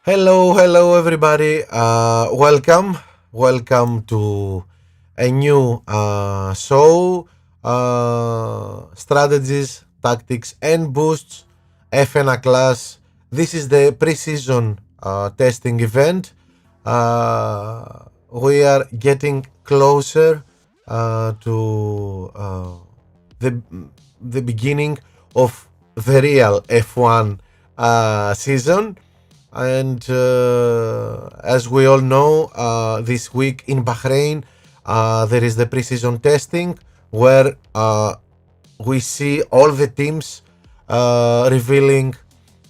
Hello, everybody. Welcome to a new show. Strategies, tactics, and boosts. FNA class. This is the pre-season testing event. We are getting closer to the the beginning of the real F1 season. And as we all know, this week in Bahrain, there is the preseason testing where we see all the teams revealing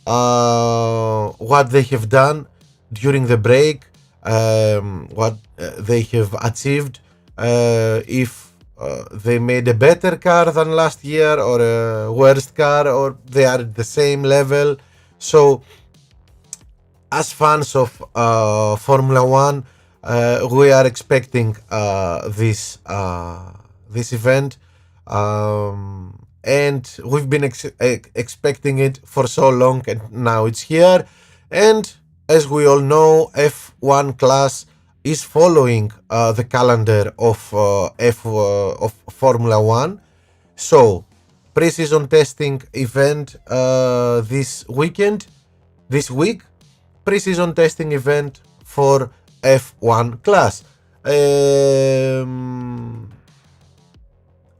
what they have done during the break, what they have achieved, if they made a better car than last year or a worse car, or they are at the same level. So as fans of Formula One, we are expecting this event, and we've been expecting it for so long, and now it's here. And as we all know, F1 class is following the calendar of of Formula One. So, pre-season testing event this week, pre-season testing event for F1 class.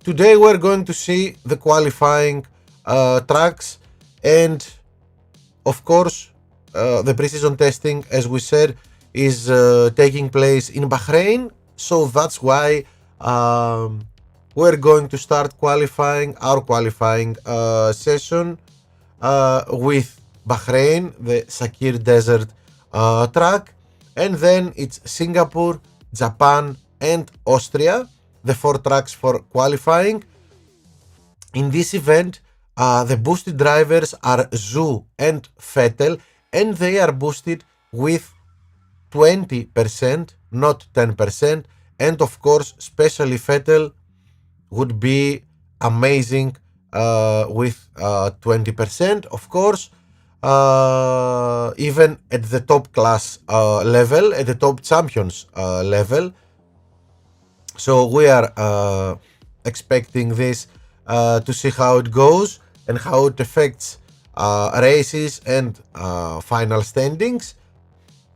Today we're going to see the qualifying tracks, and of course the pre-season testing, as we said, is taking place in Bahrain. So that's why we're going to start qualifying our qualifying session with Bahrain, the Sakir Desert track, and then it's Singapore, Japan, and Austria, the four tracks for qualifying. In this event, the boosted drivers are Zhou and Vettel, and they are boosted with 20%, not 10%. And of course, especially Vettel would be amazing with 20%. Of course, even at the top class level, at the top champions level. So we are expecting this to see how it goes and how it affects races and final standings.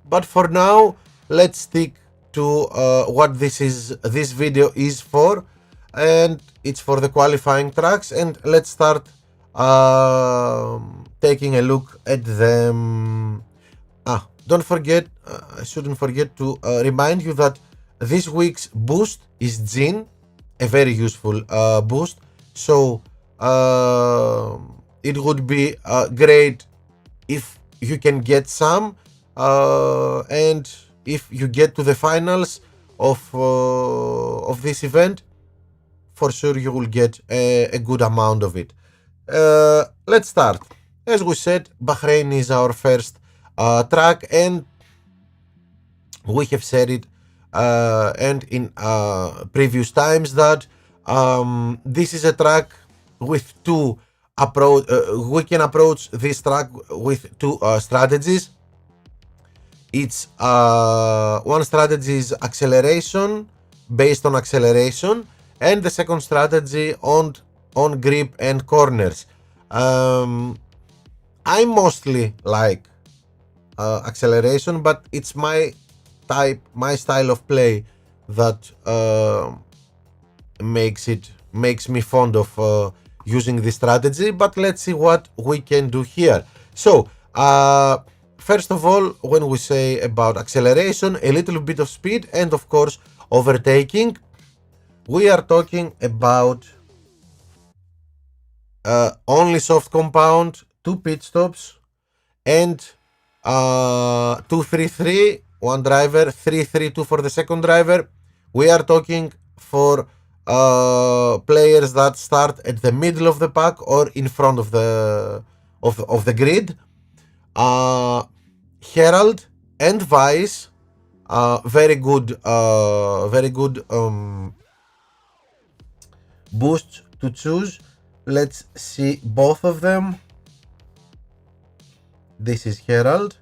But for now, let's stick to what this video is for, and it's for the qualifying tracks. And let's start taking a look at them. Don't forget, I shouldn't forget to remind you that this week's boost is Jin, a very useful boost. So it would be great if you can get some, and if you get to the finals of this event, for sure you will get a good amount of it. Let's start. As we said, Bahrain is our first track, and we have said it and in previous times that this is a track with two approach. We can approach this track with two strategies. It's one strategy is acceleration, based on acceleration, and the second strategy on grip and corners. I mostly like acceleration, but it's my style of play that makes me fond of using this strategy. But let's see what we can do here. So first of all, when we say about acceleration, a little bit of speed and of course overtaking, we are talking about only soft compound, 2 pit stops, and 2-3-3, one driver, 3-3-2 for the second driver. We are talking for players that start at the middle of the pack or in front of the grid. Herald and Vice, very good boosts to choose. Let's see both of them. This is Herald.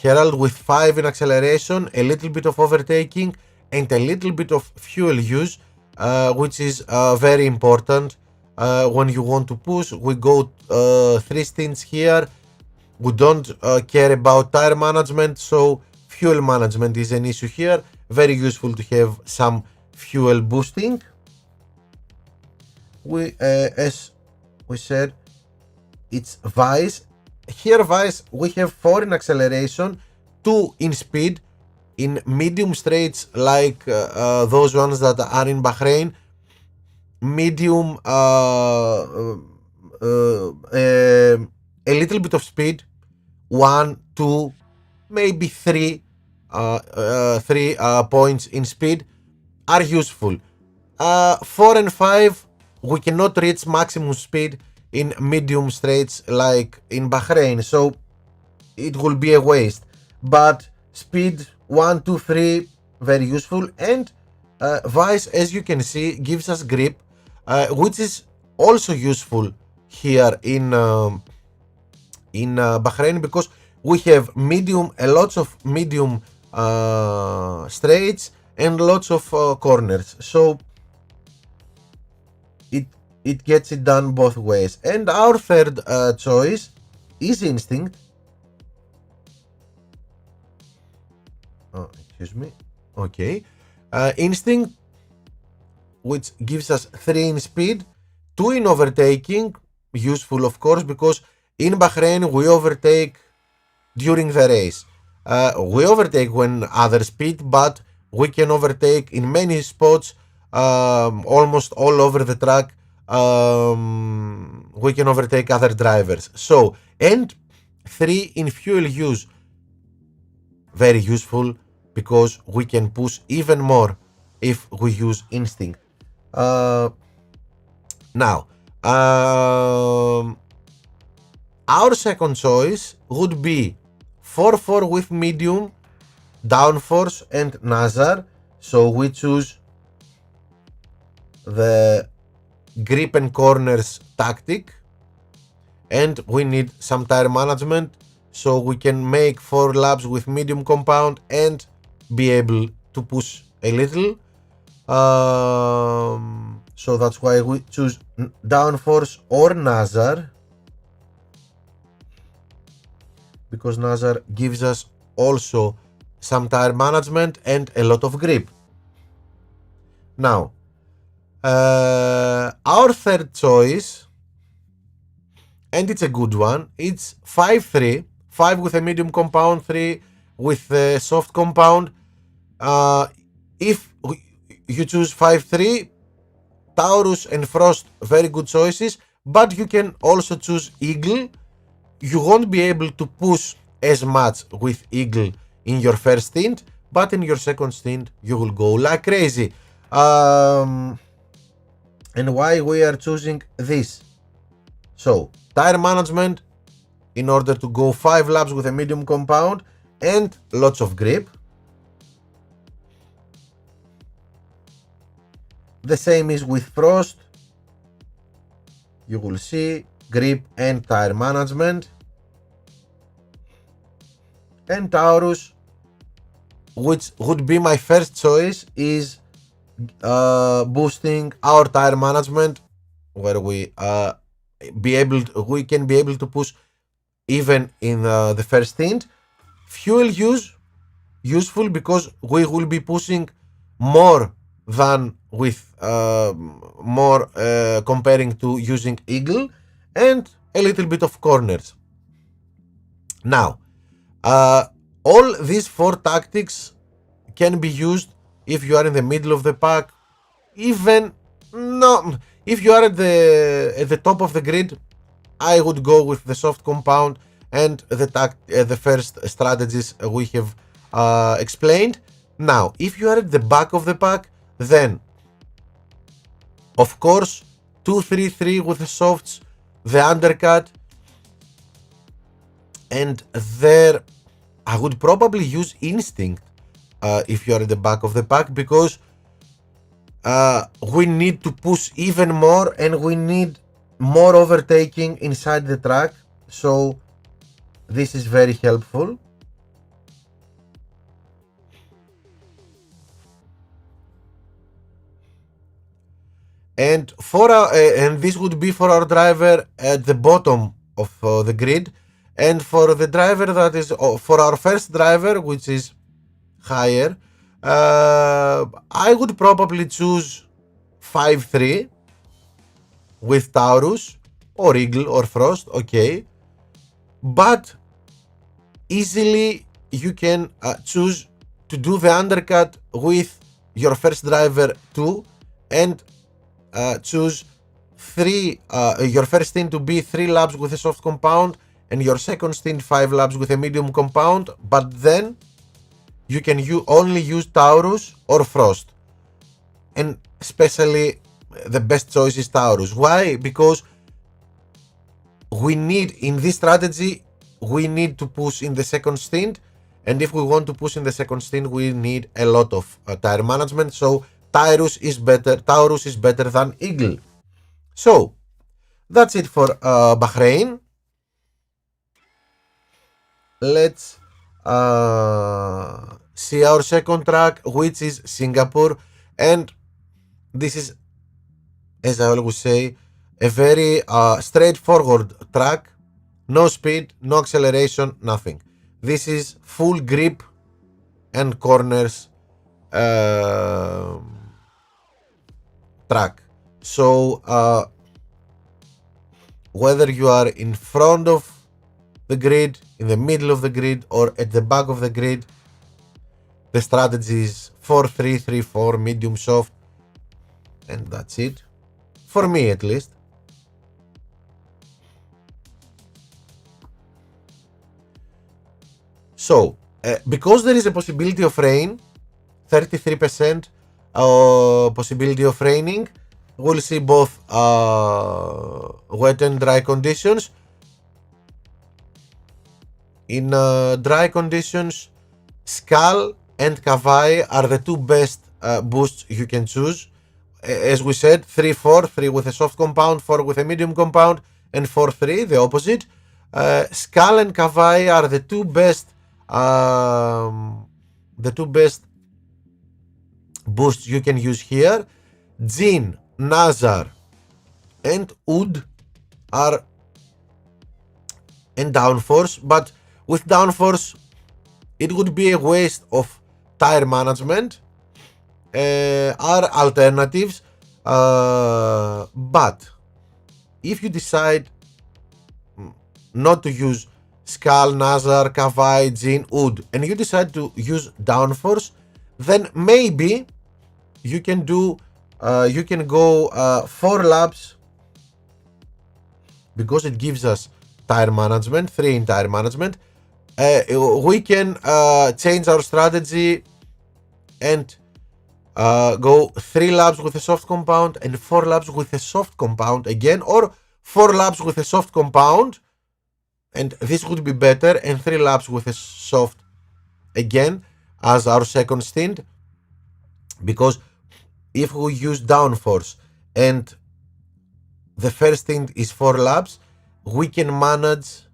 Herald with 5 in acceleration, a little bit of overtaking, and a little bit of fuel use, which is very important when you want to push. We go 3 stints here. We don't care about tire management, so fuel management is an issue here. Very useful to have some fuel boosting. As we said, it's Vice. Here Vice, we have 4 in acceleration, 2 in speed. In medium straights like those ones that are in Bahrain, medium, a little bit of speed, 1, 2, maybe 3 points in speed are useful. 4 and 5, we cannot reach maximum speed in medium straights like in Bahrain, so it will be a waste. But speed 1, 2, 3, very useful. And Vice, as you can see, gives us grip, which is also useful here in Bahrain, because we have lots of medium straights and lots of corners, so it gets it done both ways. And our third choice is Instinct. Excuse me. Okay. Instinct, which gives us 3 in speed, 2 in overtaking, useful of course, because in Bahrain we overtake during the race. We overtake when others speed, but we can overtake in many spots, almost all over the track. We can overtake other drivers. So, and 3 in fuel use, very useful, because we can push even more if we use Instinct. Now, our second choice would be 4-4 with medium, downforce and Nazar. So we choose the grip and corners tactic, and we need some tire management, so we can make 4 laps with medium compound and be able to push a little. So that's why we choose downforce or Nazar, because Nazar gives us also some tire management and a lot of grip. Now, our third choice, and it's a good one, it's 5-3, 5 with a medium compound, 3 with a soft compound. If you choose 5-3, Taurus and Frost, very good choices, but you can also choose Eagle. You won't be able to push as much with Eagle in your first stint, but in your second stint you will go like crazy. And why we are choosing this? So, tire management in order to go 5 laps with a medium compound and lots of grip. The same is with Frost. You will see grip and tire management. And Taurus, which would be my first choice, is boosting our tire management, where we can be able to push even in the first stint. Fuel use, useful, because we will be pushing more than with comparing to using Eagle, and a little bit of corners. Now, all these 4 tactics can be used if you are in the middle of the pack. Even no, if you are at the top of the grid, I would go with the soft compound and the first strategies we have explained. Now, if you are at the back of the pack, then of course 2-3-3 with the softs, the undercut, and there I would probably use Instinct if you are at the back of the pack, because we need to push even more and we need more overtaking inside the track, so this is very helpful. and and this would be for our driver at the bottom of the grid, and for the driver that is for our first driver, which is higher, I would probably choose 5-3 with Taurus or Eagle or Frost, okay, but easily you can choose to do the undercut with your first driver 2 and choose your first stint to be 3 laps with a soft compound and your second stint 5 laps with a medium compound, but then you can only use Taurus or Frost, and especially the best choice is Taurus. Why? Because we need, in this strategy, we need to push in the second stint, and if we want to push in the second stint, we need a lot of tire management, so Taurus is better than Eagle. So that's it for Bahrain. Let's see our second track, which is Singapore, and this is, as I always say, a very straightforward track. No speed, no acceleration, nothing. This is full grip and corners track. So whether you are in front of the grid, in the middle of the grid, or at the back of the grid, the strategy is 4-3, 3-4, medium soft, and that's it. For me, at least. So, because there is a possibility of rain, 33% possibility of raining, we'll see both wet and dry conditions. In dry conditions, Skal and Kavai are the two best boosts you can choose. As we said, 3-4, 3 with a soft compound, 4 with a medium compound, and 4-3, the opposite. Skal and Kavai are the two best boosts you can use here. Jin, Nazar, and Oud are in downforce, but with downforce it would be a waste of tire management. Are alternatives, but if you decide not to use Skal, Nazar, Kavai, Jin, Oud, and you decide to use downforce, then maybe you can go 4 laps, because it gives us tire management, 3 in tire management. We can change our strategy and go 3 laps with a soft compound and 4 laps with a soft compound again, or 4 laps with a soft compound, and this would be better, and 3 laps with a soft again as our second stint, because if we use downforce and the first stint is 4 laps, we can manage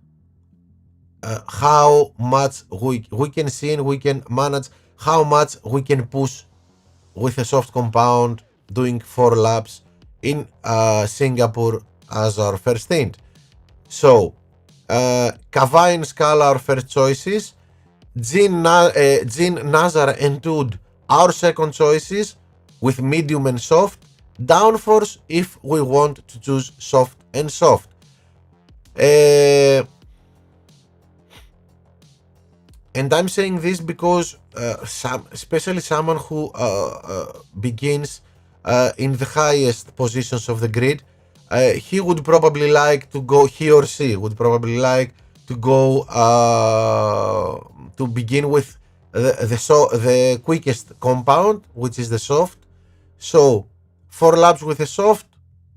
how much we can see, and we can manage how much we can push with a soft compound doing 4 laps in Singapore as our first stint. So Kavai and Skal are our first choices. Jin, Nazar and Oud our second choices, with medium and soft. Downforce if we want to choose soft and soft. And I'm saying this because especially someone who begins in the highest positions of the grid, he would probably like to go, he or she would probably like to go to begin with the quickest compound, which is the soft. So 4 laps with a soft,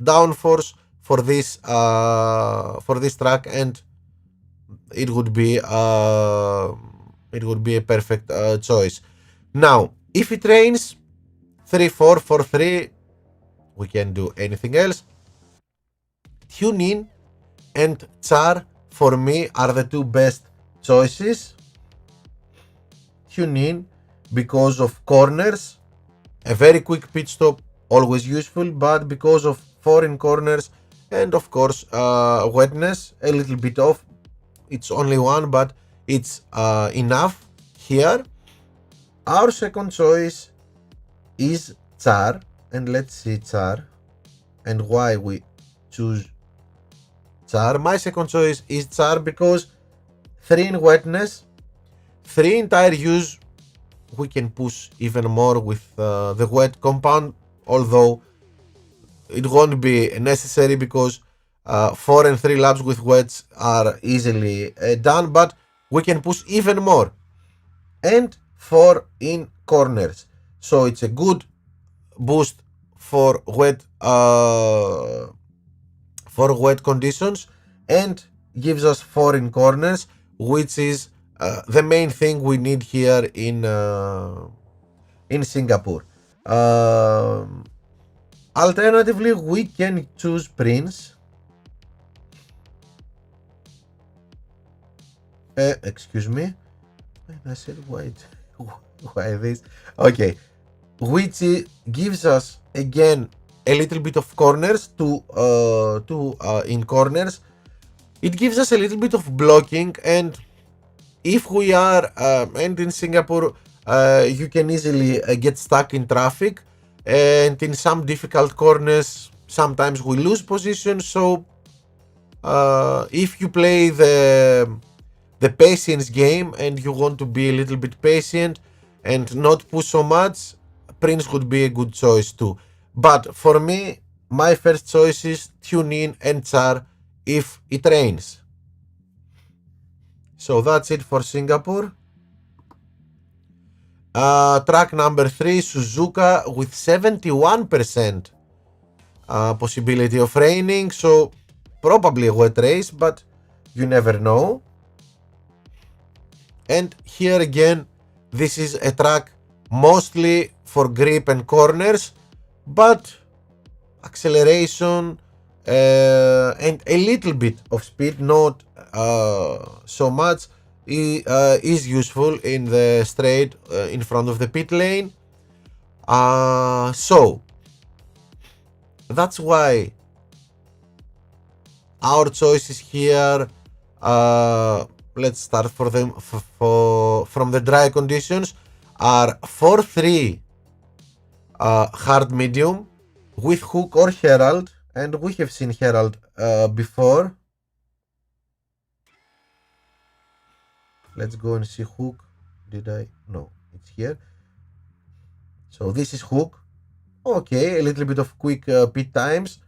downforce for this track, and it would be a perfect choice. Now, if it rains, 3-4, 4-3, we can do anything else. Tunin and Char for me are the two best choices. Tunin because of corners, a very quick pit stop always useful, but because of foreign corners and of course wetness, a little bit off. It's only one, but it's enough here. Our second choice is Char, and let's see Char and why we choose Char. My second choice is Char because 3 in wetness, 3 in tire use. We can push even more with the wet compound, although it won't be necessary because 4 and 3 laps with wets are easily done, but we can push even more. And 4 in corners, so it's a good boost for wet conditions, and gives us 4 in corners, which is the main thing we need here in Singapore. Alternatively, we can choose Prince. Excuse me. I said wait. Why this? Okay, which gives us again a little bit of corners in corners. It gives us a little bit of blocking, and if we are and in Singapore, you can easily get stuck in traffic, and in some difficult corners sometimes we lose position. So if you play the patience game and you want to be a little bit patient and not push so much, Prince would be a good choice too. But for me, my first choice is Tune In and Char if it rains. So that's it for Singapore. Track number 3, Suzuka, with 71% possibility of raining, so probably a wet race, but you never know. And here again, this is a track mostly for grip and corners, but acceleration and a little bit of speed, not so much, is useful in the straight in front of the pit lane. So that's why our choices here, let's start from the dry conditions, are 4-3 hard medium with Hook or Herald, and we have seen Herald before. Let's go and see Hook. No, it's here. So this is Hook. Okay, a little bit of quick pit times.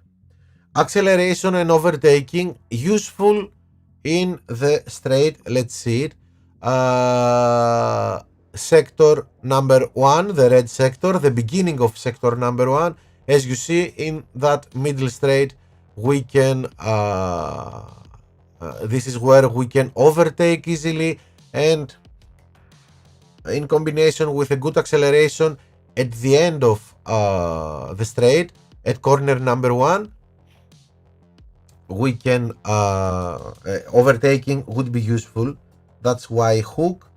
Acceleration and overtaking, useful in the straight. Let's see it. Sector number 1, the red sector, the beginning of sector number 1. As you see, in that middle straight, we can this is where we can overtake easily, and in combination with a good acceleration at the end of the straight at corner number 1, we can overtaking would be useful. That's why Hook,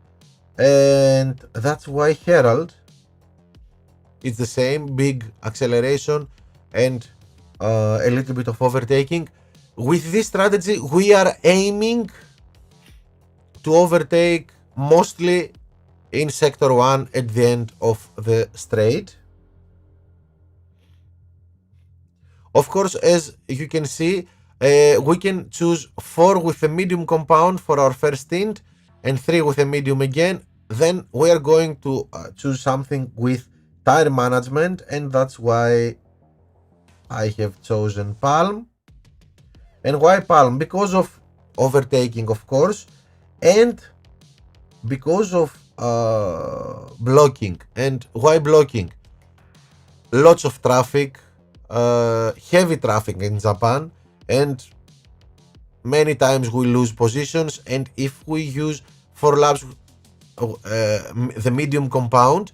and that's why Herald. It's the same, big acceleration and a little bit of overtaking. With this strategy, we are aiming to overtake mostly in sector 1 at the end of the straight. Of course, as you can see, we can choose 4 with a medium compound for our first stint and 3 with a medium again. Then we are going to choose something with tire management, and that's why I have chosen Palm. And why Palm? Because of overtaking, of course, and because of blocking. And why blocking? Lots of traffic, heavy traffic in Japan, and many times we lose positions, and if we use 4 laps the medium compound,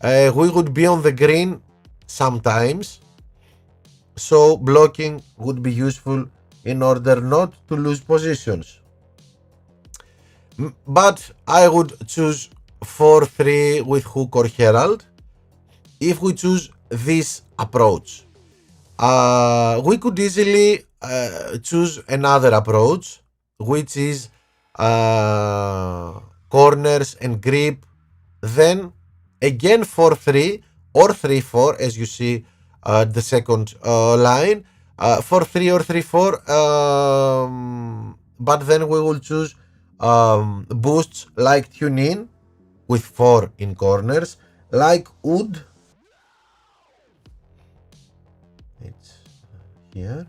we would be on the green sometimes, so blocking would be useful in order not to lose positions. But I would choose 4-3 with Hook or Herald. If we choose this approach. We could easily choose another approach, which is corners and grip, then again 4-3 or 3-4, as you see the second line, 4-3 or 3-4, but then we will choose boosts like Tune In with 4 in corners, like Oud, it's here,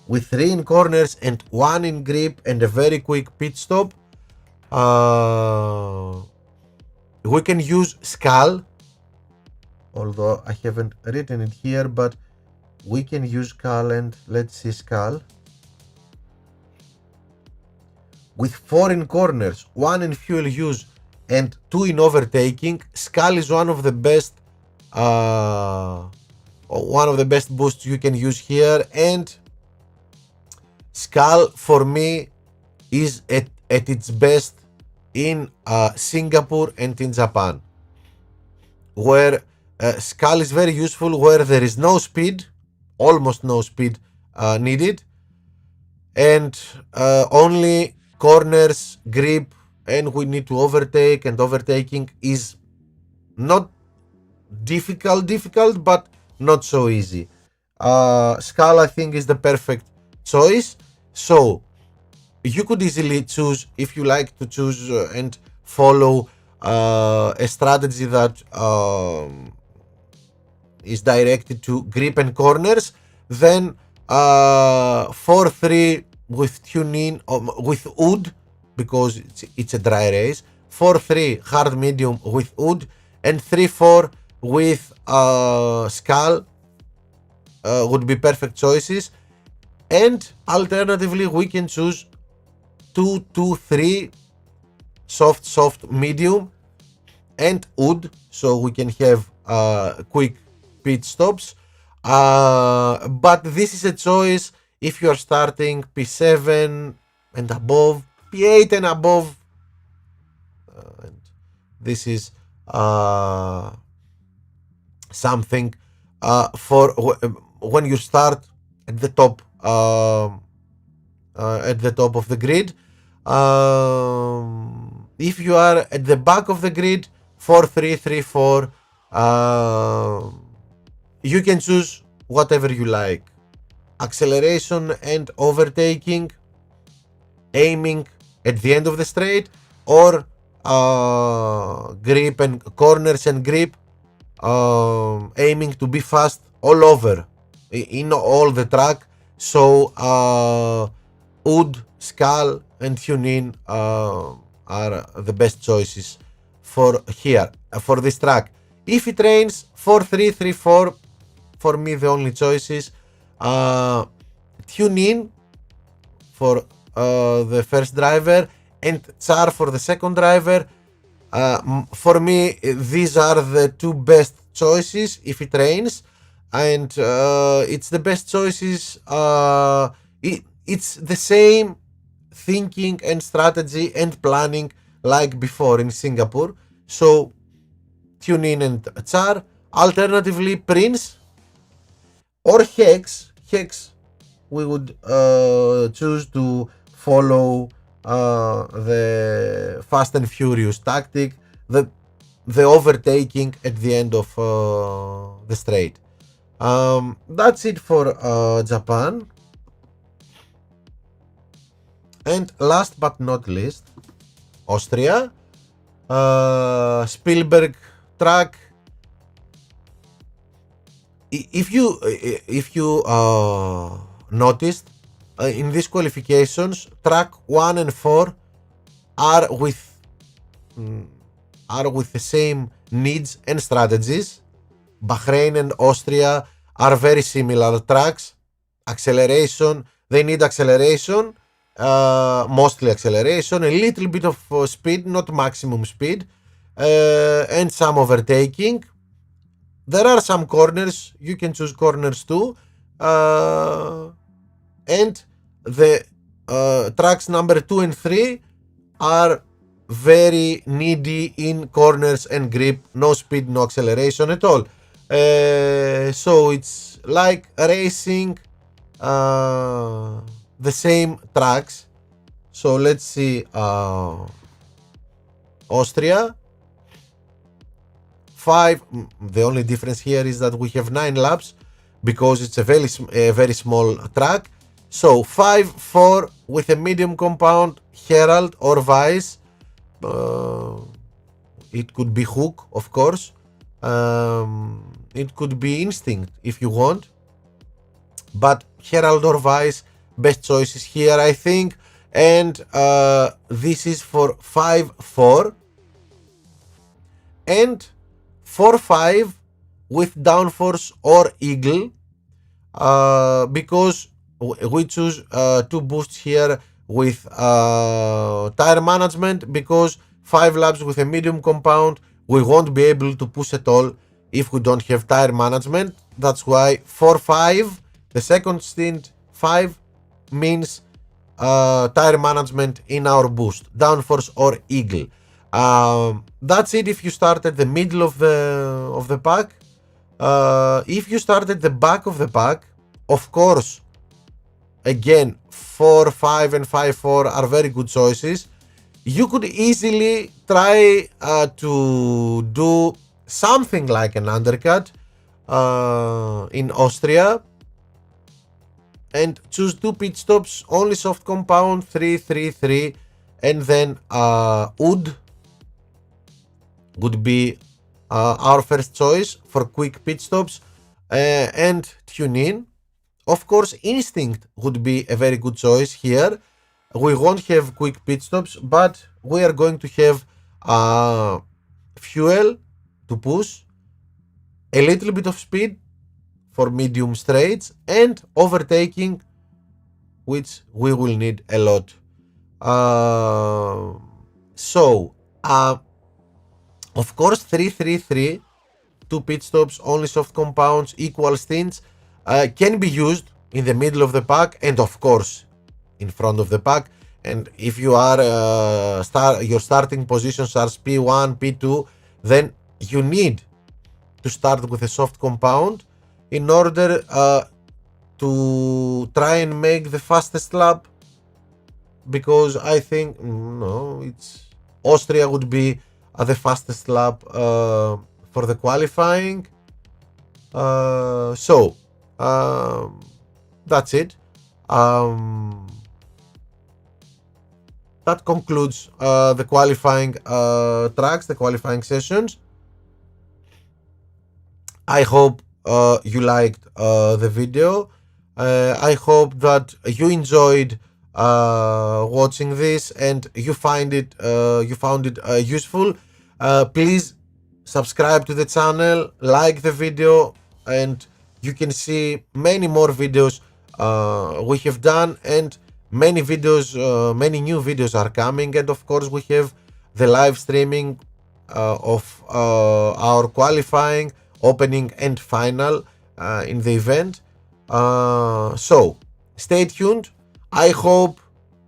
with 3 in corners and 1 in grip and a very quick pit stop. We can use Skull, although I haven't written it here, but we can use Skull, and let's see Skull. With 4 in corners, 1 in fuel use and 2 in overtaking, Skull is one of the best boosts you can use here, and Skull for me is at its best in Singapore and in Japan, where Skull is very useful, where there is no speed, almost no speed needed, and only corners, grip, and we need to overtake, and overtaking is not difficult, but not so easy. Skull, I think, is the perfect choice. So you could easily choose, if you like to choose and follow a strategy that is directed to grip and corners, then 4-3 with Tune In, with Oud, because it's a dry race, 4-3 hard medium with Oud, and 3-4 with Skull would be perfect choices. And alternatively, we can choose 2-3 soft medium and Oud, so we can have quick pit stops. But this is a choice if you are starting P7 and above, P8 and above. And this is something for when you start at the top of the grid. If you are at the back of the grid, 4-3, 3-4, you can choose whatever you like. Acceleration and overtaking, aiming at the end of the straight, or grip and corners and grip, aiming to be fast all over in all the track. So Oud, Skull, and Tune In are the best choices for here, for this track. If it rains, 4-3, 3-4, for me the only choices. Tune In for the first driver, and Char for the second driver. For me, these are the two best choices if it rains, and it's the best choices. It's the same thinking and strategy and planning like before in Singapore. So Tune In and Char. Alternatively, Prince or Hex. We would choose to follow the Fast and Furious tactic, the overtaking at the end of the straight. That's it for Japan. And last but not least, Austria. Spielberg track. If you noticed, in these qualifications, track 1 and 4 are with the same needs and strategies. Bahrain and Austria are very similar tracks. Acceleration, they need acceleration, mostly acceleration, a little bit of speed, not maximum speed, and some overtaking. There are some corners, you can choose corners too, and the tracks number 2 and 3 are very needy in corners and grip, no speed, no acceleration at all. So it's like racing the same tracks. So let's see, Austria 5. The only difference here is that we have 9 laps because it's a very small track. So 5-4 with a medium compound, Herald or Vice. It could be Hook, of course. It could be Instinct if you want. But Herald or Vice, best choices here, I think. And this is for 5-4. And 4-5 with Downforce or Eagle. Because we choose two boosts here with tire management, because 5 laps with a medium compound we won't be able to push at all if we don't have tire management. That's why 4-5, the second stint 5 means tire management in our boost, Downforce or Eagle. That's it if you start at the middle of the pack. If you start at the back of the pack, of course, again, 4-5 and 5-4 are very good choices. You could easily try to do something like an undercut in Austria and choose 2 pit stops, only soft compound, 3-3-3, and then Wood would be our first choice for quick pit stops and tune in. Of course, Instinct would be a very good choice here. We won't have quick pit stops, but we are going to have fuel to push, a little bit of speed for medium straights, and overtaking, which we will need a lot. Of course, 3-3-3, 2 pit stops, only soft compounds, equal stints, can be used in the middle of the pack and of course in front of the pack. And if you are your starting positions are P1, P2, then you need to start with a soft compound in order to try and make the fastest lap, because I think it's Austria would be the fastest lap for the qualifying. That's it. That concludes the qualifying tracks, the qualifying sessions. I hope you liked the video. I hope that you enjoyed watching this and you found it useful. Please subscribe to the channel, like the video, and you can see many more videos we have done, and many new videos are coming. And of course we have the live streaming of our qualifying, opening and final in the event. So stay tuned. I hope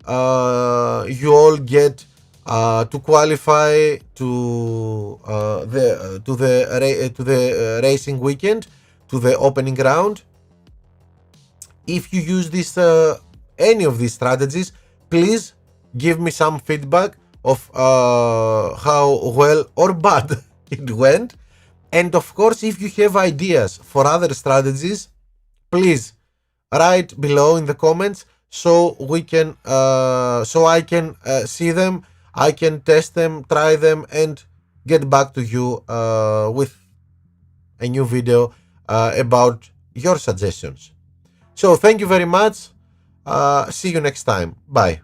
you all get to qualify to the racing weekend, to the opening round. If you use this any of these strategies, please give me some feedback of how well or bad it went. And of course, if you have ideas for other strategies, please write below in the comments so we can so I can see them, I can test them, try them, and get back to you with a new video about your suggestions. So thank you very much. See you next time. Bye.